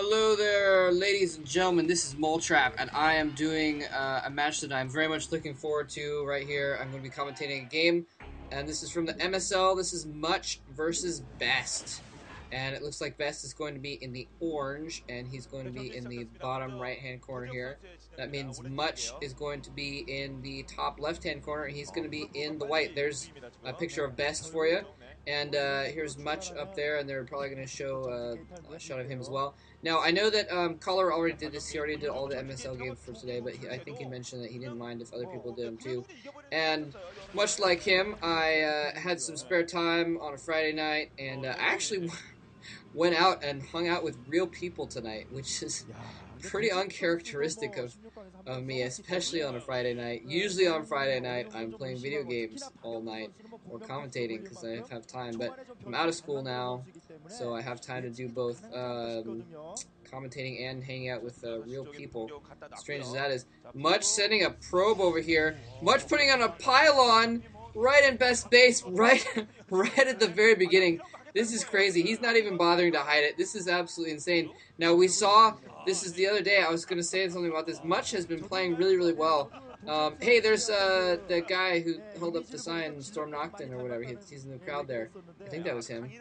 Hello there, ladies and gentlemen. This is Moletrap, and I am doing a match that I'm very much looking forward to right here. I'm going to be commentating a game, and this is from the MSL. This is Much versus Best, and it looks like Best is going to be in the orange, and he's going to be in the bottom right-hand corner here. That means Much is going to be in the top left-hand corner, and he's going to be in the white. There's a picture of Best for you. And here's Much up there, and they're probably going to show a shot of him as well. Now, I know that Color already did this. He already did all the MSL games for today, but I think he mentioned that he didn't mind if other people did them too. And much like him, I had some spare time on a Friday night, and I actually went out and hung out with real people tonight, which is pretty uncharacteristic of me, especially on a Friday night. Usually on Friday night, I'm playing video games all night or commentating because I have time, but I'm out of school now, so I have time to do both commentating and hanging out with real people. Strange as that is. Much sending a probe over here. Much putting on a pylon right in best base, right at the very beginning. This is crazy. He's not even bothering to hide it. This is absolutely insane. Now, we saw, this is the other day, I was going to say something about this. Much has been playing really, really well. Hey, there's the guy who held up the sign, Storm Nocton or whatever. He's in the crowd there. I think that was him.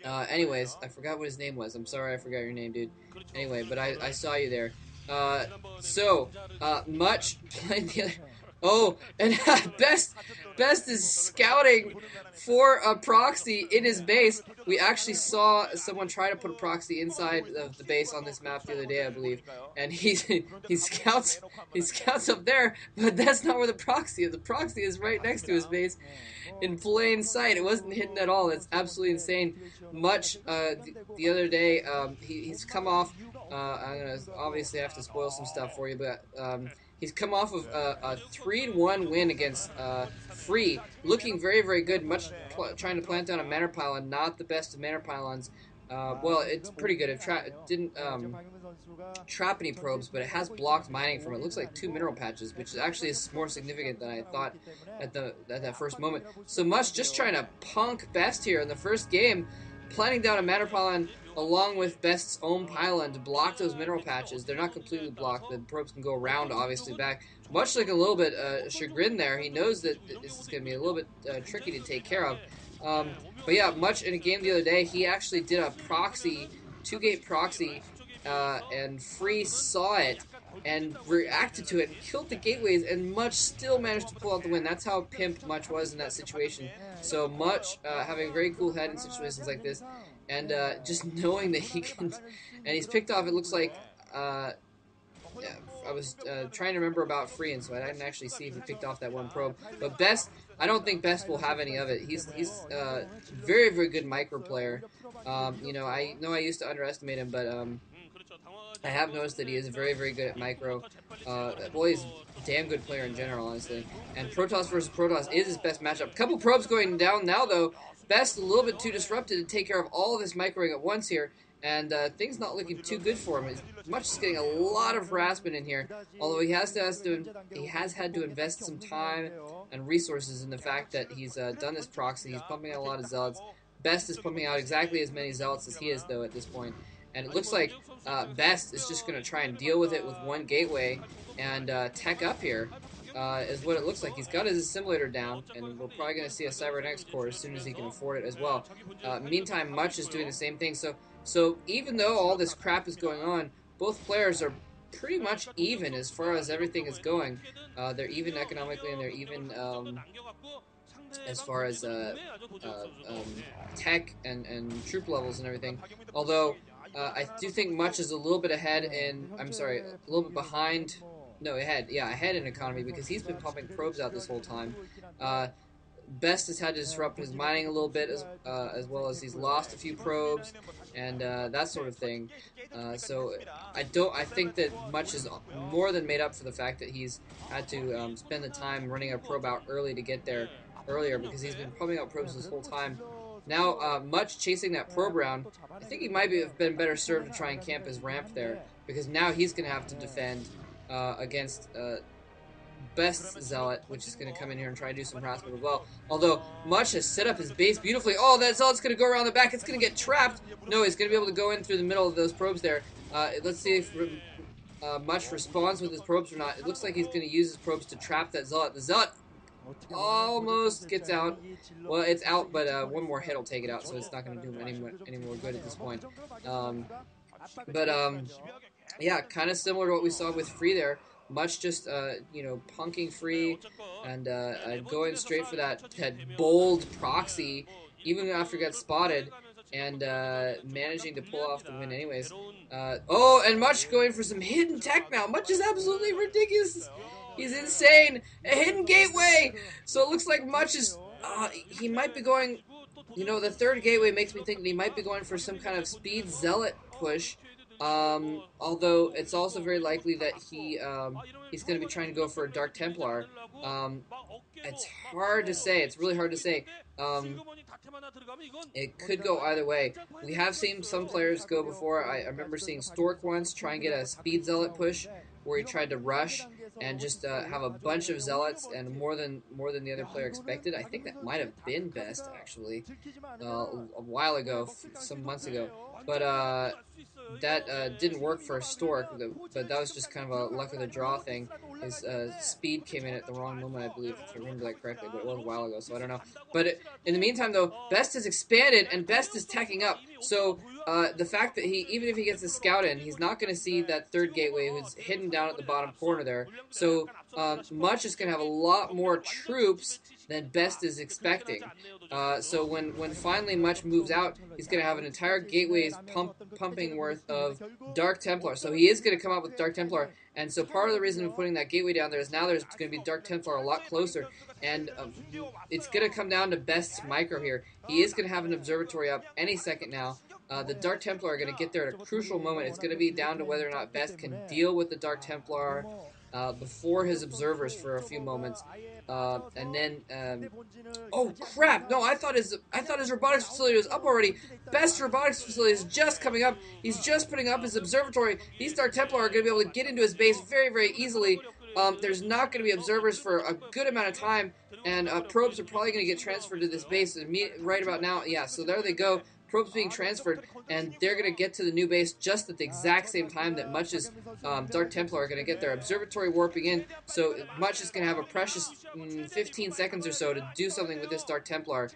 Anyways, I forgot what his name was. I'm sorry I forgot your name, dude. Anyway, but I saw you there. Much playing the other... Oh, and Best is scouting for a proxy in his base. We actually saw someone try to put a proxy inside of the base on this map the other day, I believe. And he scouts up there, but that's not where the proxy is. The proxy is right next to his base in plain sight. It wasn't hidden at all. It's absolutely insane. Much the other day, he's come off. I'm gonna obviously have to spoil some stuff for you, but he's come off of a 3-1 win against Free, looking very, very good. Much trying to plant down a manor pylon, not the best of manor pylons. Well, it's pretty good. It didn't trap any probes, but it has blocked mining from it. Looks like 2 mineral patches, which actually is more significant than I thought at that first moment. So Much just trying to punk Best here in the first game, planting down a manor pylon along with Best's own pylon to block those mineral patches. They're not completely blocked. The probes can go around, obviously, back. Much like a little bit chagrin there. He knows that this is going to be a little bit tricky to take care of. But yeah, Much in a game the other day, he actually did a proxy, 2-gate proxy, and Free saw it and reacted to it and killed the gateways, and Much still managed to pull out the win. That's how pimp Much was in that situation. So Much having a very cool head in situations like this, and just knowing that he can, and he's picked off, it looks like, yeah, I was trying to remember about Free, and so I didn't actually see if he picked off that one probe. But Best, I don't think Best will have any of it. He's very, very good micro player. You know I used to underestimate him, but I have noticed that he is very, very good at micro. Well, he's a damn good player in general, honestly. And Protoss versus Protoss is his best matchup. Couple probes going down now, though. Best a little bit too disrupted to take care of all of his microing at once here. And things not looking too good for him. He's just getting a lot of harassment in here. Although he has had to invest some time and resources in the fact that he's done this proxy. He's pumping out a lot of zealots. Best is pumping out exactly as many zealots as he is, though, at this point. And it looks like Best is just going to try and deal with it with one gateway and tech up here, is what it looks like. He's got his assimilator down, and we're probably going to see a Cybernetics core as soon as he can afford it as well. Meantime, Much is doing the same thing. So even though all this crap is going on, both players are pretty much even as far as everything is going. They're even economically, and they're even as far as tech and troop levels and everything. Although I do think Much is a little bit ahead in, I'm sorry, a little bit behind, no, ahead in economy, because he's been pumping probes out this whole time. Best has had to disrupt his mining a little bit, as well as he's lost a few probes and that sort of thing. So I think that Much is more than made up for the fact that he's had to spend the time running a probe out early to get there earlier, because he's been pumping out probes this whole time. Now, Much chasing that probe round, I think he might have been better served to try and camp his ramp there, because now he's going to have to defend against Best's Zealot, which is going to come in here and try and do some harassment as well. Although Much has set up his base beautifully. Oh, that Zealot's going to go around the back. It's going to get trapped. No, he's going to be able to go in through the middle of those probes there. Let's see if Much responds with his probes or not. It looks like he's going to use his probes to trap that Zealot. The Zealot almost gets out. Well, it's out, but one more hit will take it out, so it's not going to do him any more good at this point. Yeah, kind of similar to what we saw with Free there. Much just, you know, punking Free and going straight for that bold proxy, even after it got spotted, and managing to pull off the win anyways. Oh, and Much going for some hidden tech now. Much is absolutely ridiculous. He's insane. A hidden gateway. So it looks like Much is, he might be going, you know, the third gateway makes me think that he might be going for some kind of speed zealot push. Although it's also very likely that he's going to be trying to go for a Dark Templar. It's hard to say. It's really hard to say. It could go either way. We have seen some players go before. I remember seeing Stork once try and get a speed zealot push where he tried to rush and just have a bunch of zealots and more than the other player expected. I think that might have been Best actually a while ago, some months ago. But that didn't work for Stork, but that was just kind of a luck of the draw thing. His speed came in at the wrong moment, I believe, if I remember that correctly, but it was a while ago, so I don't know. But in the meantime, though, Best has expanded, and Best is teching up. So the fact that even if he gets a scout in, he's not going to see that third gateway who's hidden down at the bottom corner there. So Much is going to have a lot more troops than Best is expecting. So when finally Much moves out, he's going to have an entire gateway's pumping worth of Dark Templar. So he is going to come out with Dark Templar. And so part of the reason of putting that gateway down there is now there's going to be Dark Templar a lot closer. And it's going to come down to Best's micro here. He is going to have an observatory up any second now. The Dark Templar are going to get there at a crucial moment. It's going to be down to whether or not Best can deal with the Dark Templar before his observers for a few moments. And then, oh crap! No, I thought his robotics facility was up already. Best robotics facility is just coming up. He's just putting up his observatory. These Dark Templar are going to be able to get into his base very, very easily. There's not going to be observers for a good amount of time, and probes are probably going to get transferred to this base right about now. Yeah, so there they go. Probes being transferred, and they're going to get to the new base just at the exact same time that Much's Dark Templar are going to get their observatory warping in. So Much is going to have a precious 15 seconds or so to do something with this Dark Templar.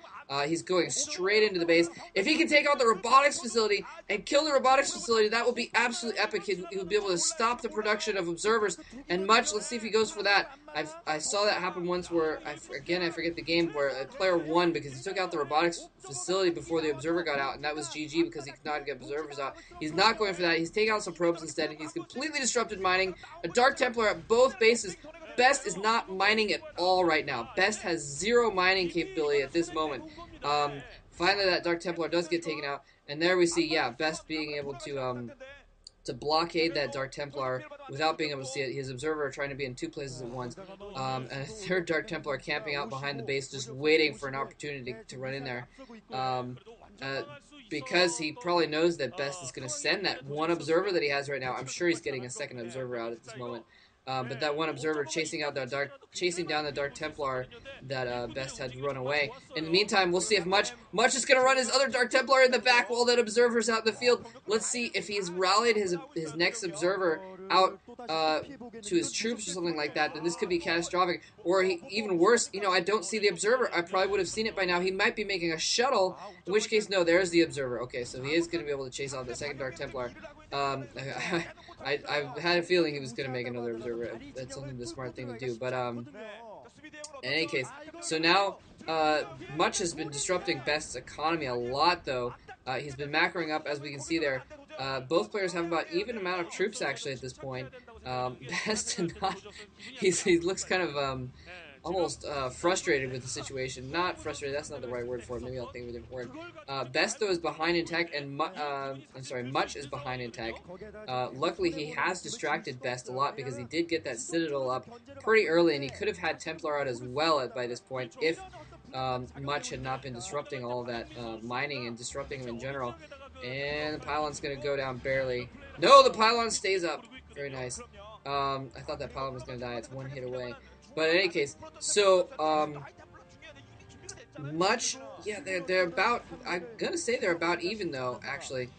He's going straight into the base. If he can take out the robotics facility and kill the robotics facility, that will be absolutely epic. He would be able to stop the production of observers. And Much, let's see if he goes for that. I saw that happen once where, I forget the game, where a player won because he took out the robotics facility before the observer got out, and that was GG because he could not get observers out. He's not going for that. He's taking out some probes instead, and he's completely disrupted mining. A Dark Templar at both bases. Best is not mining at all right now. Best has zero mining capability at this moment. Finally, that Dark Templar does get taken out, and there we see, yeah, Best being able to blockade that Dark Templar without being able to see it. His observer trying to be in two places at once. And a third Dark Templar camping out behind the base, just waiting for an opportunity to run in there. Because he probably knows that Best is going to send that one observer that he has right now. I'm sure he's getting a second observer out at this moment. But that one observer chasing down the Dark Templar that Best had to run away. In the meantime, we'll see if Much is going to run his other Dark Templar in the back while that observer's out in the field. Let's see if he's rallied his next observer out to his troops or something like that. Then this could be catastrophic. Or even worse, you know, I don't see the observer. I probably would have seen it by now. He might be making a shuttle, in which case, no, there's the observer. Okay, so he is going to be able to chase out the second Dark Templar. I had a feeling he was going to make another observer. That's only the smart thing to do. But in any case, so now Much has been disrupting Best's economy a lot, though. He's been macroing up, as we can see there. Both players have about even amount of troops, actually, at this point. Best he looks kind of almost frustrated with the situation. Not frustrated, that's not the right word for it. Maybe I'll think of a different word. Best, though, is behind in tech, and Much is behind in tech. Luckily, he has distracted Best a lot because he did get that Citadel up pretty early, and he could have had Templar out as well by this point if Much had not been disrupting all of that mining and disrupting him in general. And the pylon's going to go down barely. No, the pylon stays up. Very nice. I thought that pylon was going to die. It's one hit away. But in any case, so much, yeah, they're about. I'm gonna say they're about even though, actually.